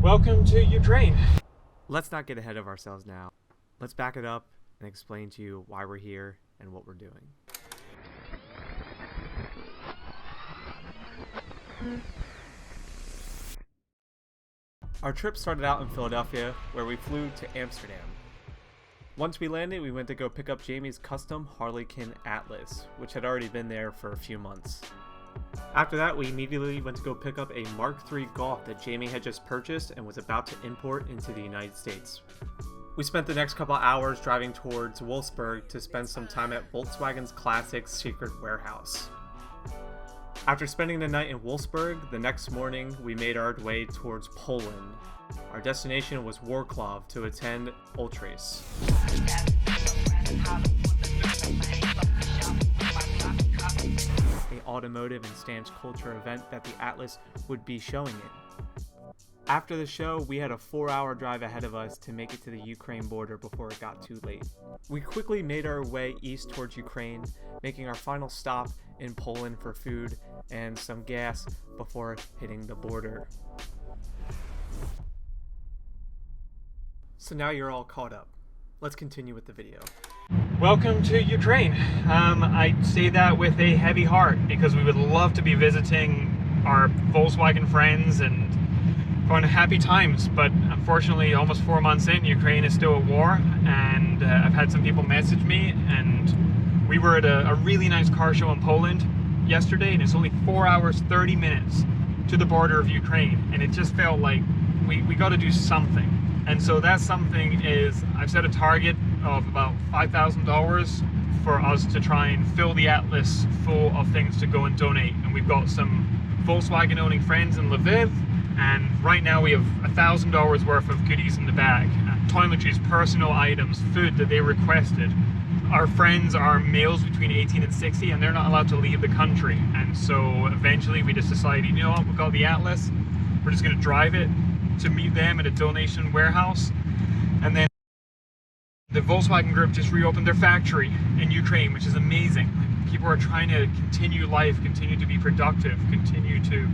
Welcome to Ukraine. Let's not get ahead of ourselves now. Let's back it up and explain to you why we're here and what we're doing. Our trip started out in Philadelphia, where we flew to Amsterdam. Once we landed, we went to go pick up Jamie's custom Harlequin Atlas, which had already been there for a few months. After that, we immediately went to go pick up a Mark III Golf that Jamie had just purchased and was about to import into the United States. We spent the next couple hours driving towards Wolfsburg to spend some time at Volkswagen's classic secret warehouse. After spending the night in Wolfsburg, the next morning we made our way towards Poland. Our destination was Wrocław to attend Ultrace, an automotive and stance culture event that the Atlas would be showing in. After the show, we had a 4-hour drive ahead of us to make it to the Ukraine border before it got too late. We quickly made our way east towards Ukraine, making our final stop in Poland for food and some gas before hitting the border. So now you're all caught up. Let's continue with the video. Welcome to Ukraine. I say that with a heavy heart because we would love to be visiting our Volkswagen friends and going to happy times, but unfortunately almost 4 months in, Ukraine is still at war, and I've had some people message me, and we were at a really nice car show in Poland yesterday, and it's only 4 hours 30 minutes to the border of Ukraine, and it just felt like we got to do something. And so that something is, I've set a target of about $5,000 for us to try and fill the Atlas full of things to go and donate. And we've got some Volkswagen owning friends in Lviv, and right now we have $1,000 worth of goodies in the bag. Toiletries, personal items, food that they requested. Our friends are males between 18 and 60, and they're not allowed to leave the country. And so eventually we just decided, you know what, we've got the Atlas, we're just gonna drive it to meet them at a donation warehouse. And then the Volkswagen group just reopened their factory in Ukraine, which is amazing. People are trying to continue life, continue to be productive, continue to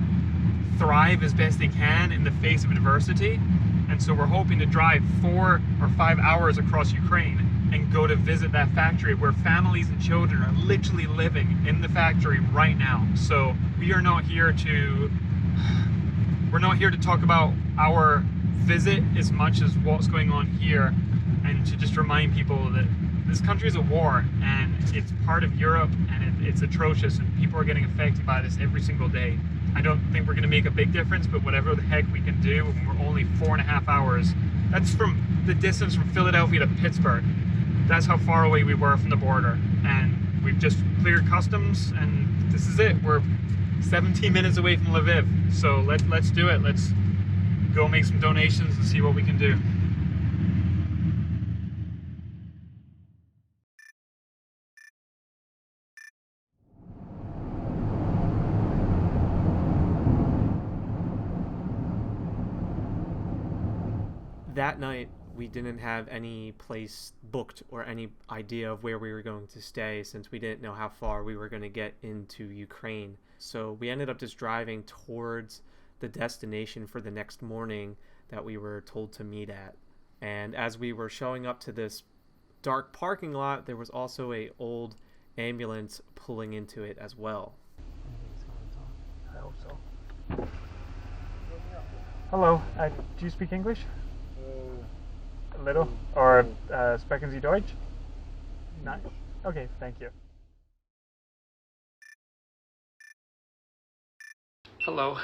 thrive as best they can in the face of adversity. And so we're hoping to drive 4 or 5 hours across Ukraine and go to visit that factory where families and children are literally living in the factory right now. So we're not here to talk about our visit as much as what's going on here, and to just remind people that this country is at war and it's part of Europe, and it's atrocious, and people are getting affected by this every single day. I don't think we're going to make a big difference, but whatever the heck we can do, and we're only 4.5 hours. That's from the distance from Philadelphia to Pittsburgh. That's how far away we were from the border, and we've just cleared customs, and this is it. We're 17 minutes away from Lviv, so let's do it. Let's go make some donations and see what we can do. That night, we didn't have any place booked or any idea of where we were going to stay, since we didn't know how far we were going to get into Ukraine. So we ended up just driving towards the destination for the next morning that we were told to meet at. And as we were showing up to this dark parking lot, there was also an old ambulance pulling into it as well. I hope so. Hello, do you speak English? A little? Or sprechen Sie Deutsch? No? Okay, thank you. Hello.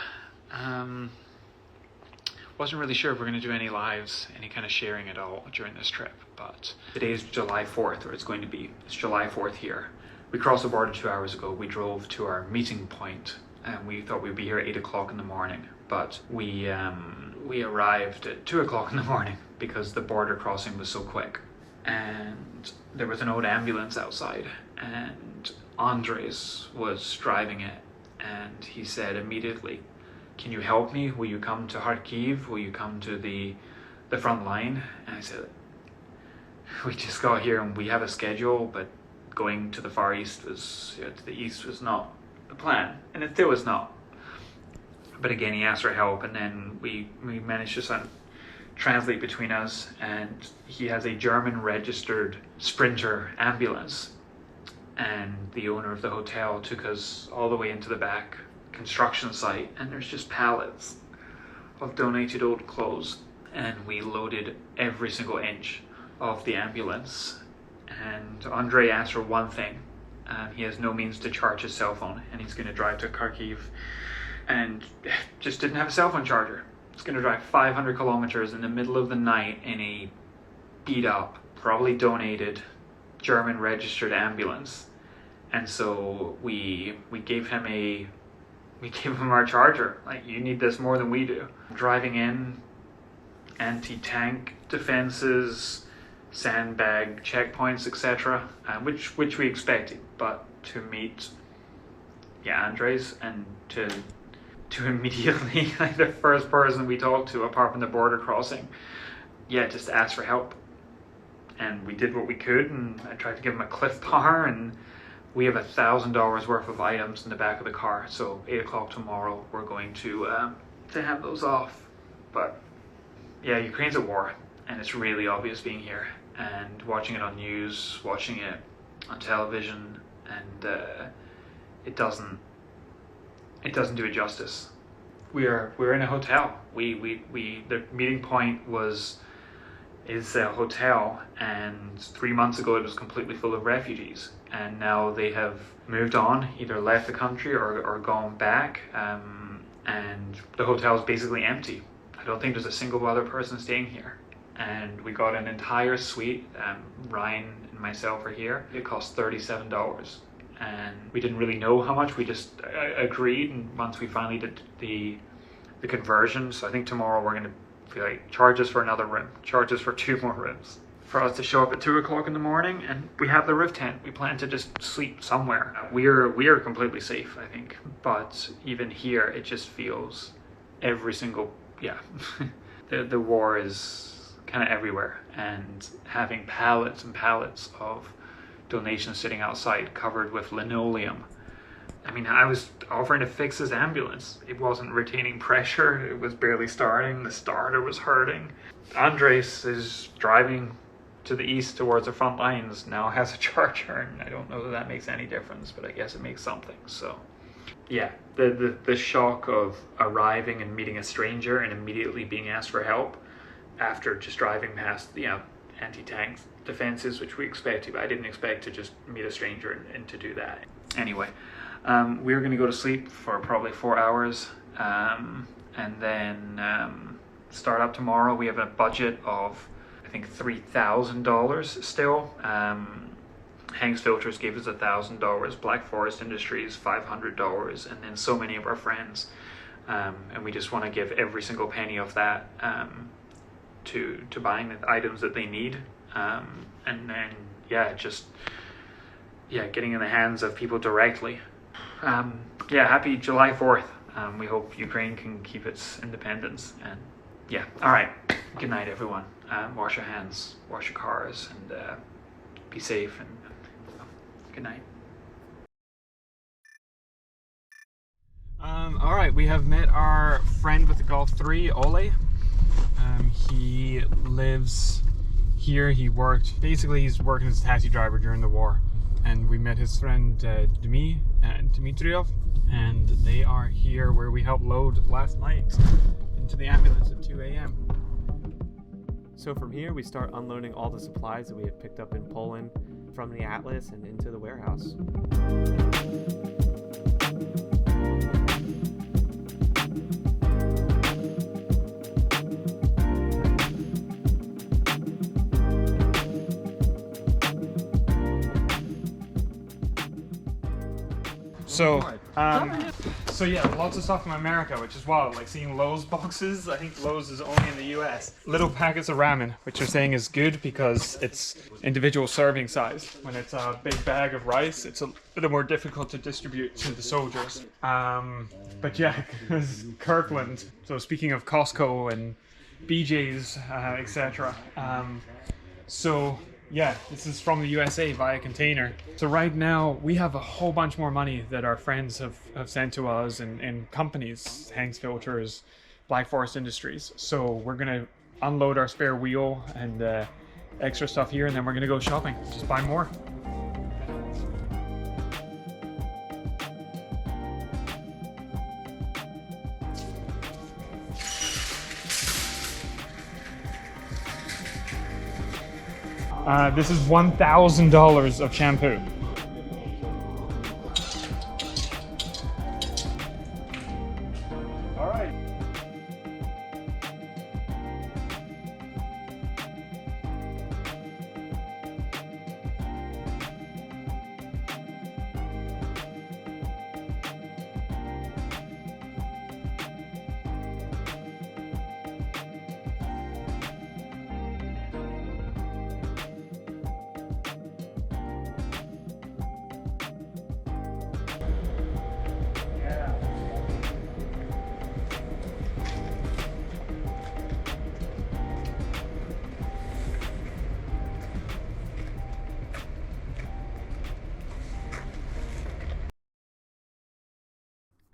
Wasn't really sure if we're going to do any lives, any kind of sharing at all during this trip, but today is July 4th, or it's going to be. It's July 4th here. We crossed the border 2 hours ago. We drove to our meeting point, and we thought we'd be here at 8 o'clock in the morning, but we arrived at 2 o'clock in the morning because the border crossing was so quick. And there was an old ambulance outside, and Andres was driving it, and he said immediately, "Can you help me? Will you come to Kharkiv? Will you come to the front line?" And I said, "We just got here and we have a schedule, but going to the Far East was, to the East was not the plan, and it still is not." But again, he asked for help, and then we managed to sort of translate between us, and he has a German registered Sprinter ambulance, and the owner of the hotel took us all the way into the back construction site, and there's just pallets of donated old clothes, and we loaded every single inch of the ambulance. And Andre asked for one thing. He has no means to charge his cell phone, and he's going to drive to Kharkiv and just didn't have a cell phone charger. He's going to drive 500 kilometers in the middle of the night in a beat up, probably donated German registered ambulance. And so we gave him our charger. Like, you need this more than we do. Driving in, anti-tank defenses, sandbag checkpoints, etc., which we expected, but to meet Andres and to immediately, like, the first person we talked to apart from the border crossing, just ask for help. And we did what we could, and I tried to give him a Cliff Bar, and we have $1,000 worth of items in the back of the car, so 8 o'clock tomorrow we're going to have those off. But yeah, Ukraine's at war, and it's really obvious being here and watching it on news, watching it on television, and it doesn't do it justice. We're in a hotel. The meeting point is a hotel, and 3 months ago it was completely full of refugees, and now they have moved on, either left the country or gone back, and the hotel is basically empty. I don't think there's a single other person staying here. And we got an entire suite. Ryan and myself are here. It cost $37, and we didn't really know how much. We just agreed, and once we finally did the conversion, so I think tomorrow we're going to be like, charge us for another room, charge us for 2 more rooms, for us to show up at 2 o'clock in the morning, and we have the roof tent. We plan to just sleep somewhere. We are completely safe, I think, but even here it just feels every single the war is kind of everywhere, and having pallets and pallets of donations sitting outside covered with linoleum. I mean, I was offering to fix his ambulance. It wasn't retaining pressure. It was barely starting. The starter was hurting. Andres is driving to the east towards the front lines, now has a charger, and I don't know that makes any difference, but I guess it makes something. So yeah, the shock of arriving and meeting a stranger and immediately being asked for help after just driving past anti-tank defenses, which we expected, but I didn't expect to just meet a stranger and to do that. Anyway, we're going to go to sleep for probably 4 hours, and then start up tomorrow. We have a budget of, I think, $3,000 still. Hanks Filters gave us $1,000, Black Forest Industries $500, and then so many of our friends, and we just want to give every single penny of that to buying the items that they need, and then getting in the hands of people directly. Happy July 4th. We hope Ukraine can keep its independence, and all right, good night everyone. Wash your hands, wash your cars, and be safe, and good night. All right, we have met our friend with the Golf 3, Oleh. He lives here. He's working as a taxi driver during the war. And we met his friend Dmitriov, and they are here where we helped load last night into the ambulance at 2 a.m. So from here we start unloading all the supplies that we had picked up in Poland from the Atlas and into the warehouse. So yeah, lots of stuff from America, which is wild, like seeing Lowe's boxes. I think Lowe's is only in the US. Little packets of ramen, which they're saying is good because it's individual serving size. When it's a big bag of rice, it's a little more difficult to distribute to the soldiers. But yeah, because Kirkland, so speaking of Costco and BJ's, etc. So Yeah, this is from the USA via container. So right now we have a whole bunch more money that our friends have sent to us in companies, Hanks Filters, Black Forest Industries. So we're gonna unload our spare wheel and extra stuff here, and then we're gonna go shopping, just buy more. This is $1,000 of shampoo. All right.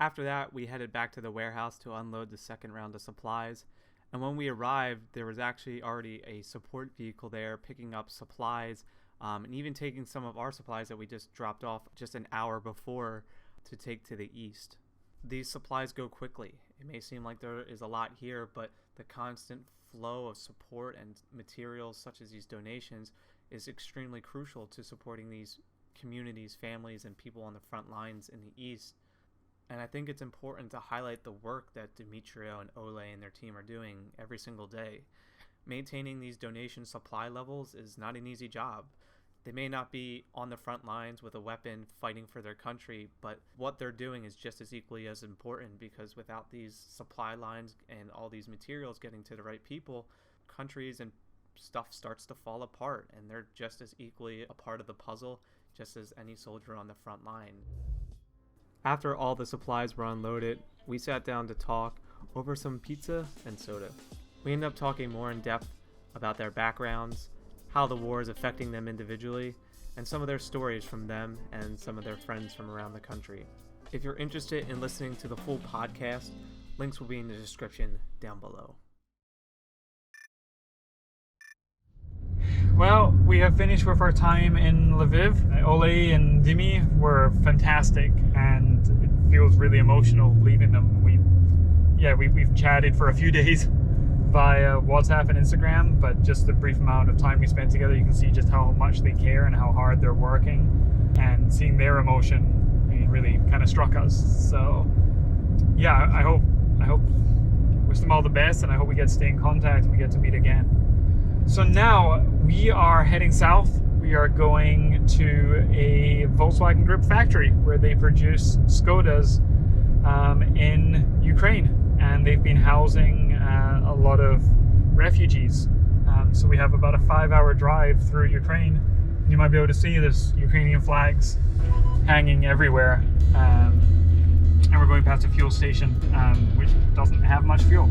After that, we headed back to the warehouse to unload the second round of supplies. And when we arrived, there was actually already a support vehicle there picking up supplies and even taking some of our supplies that we just dropped off just an hour before to take to the east. These supplies go quickly. It may seem like there is a lot here, but the constant flow of support and materials such as these donations is extremely crucial to supporting these communities, families, and people on the front lines in the east. And I think it's important to highlight the work that Dymtro and Oleh and their team are doing every single day. Maintaining these donation supply levels is not an easy job. They may not be on the front lines with a weapon fighting for their country, but what they're doing is just as equally as important, because without these supply lines and all these materials getting to the right people, countries and stuff starts to fall apart, and they're just as equally a part of the puzzle, just as any soldier on the front line. After all the supplies were unloaded, we sat down to talk over some pizza and soda. We ended up talking more in depth about their backgrounds, how the war is affecting them individually, and some of their stories from them and some of their friends from around the country. If you're interested in listening to the full podcast, links will be in the description down below. Well, we have finished with our time in Lviv. Oleh and Dimi were fantastic, and it feels really emotional leaving them. We've chatted for a few days via WhatsApp and Instagram, but just the brief amount of time we spent together, you can see just how much they care and how hard they're working, and seeing their emotion, it really kind of struck us. So yeah, I hope wish them all the best, and I hope we get to stay in contact and we get to meet again. So now we are heading south. We are going to a Volkswagen Group factory where they produce Skodas in Ukraine, and they've been housing a lot of refugees. So we have about a 5-hour drive through Ukraine. You might be able to see there's Ukrainian flags hanging everywhere, and we're going past a fuel station which doesn't have much fuel.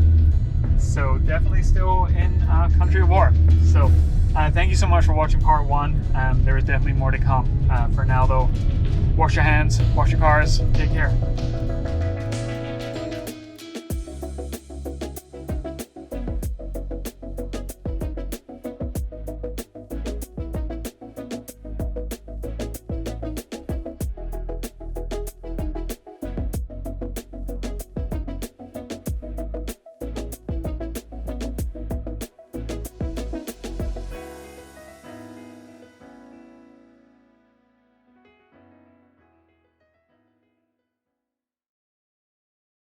So definitely still in a country of war. So thank you so much for watching part 1. There is definitely more to come. For now though, wash your hands, wash your cars, take care.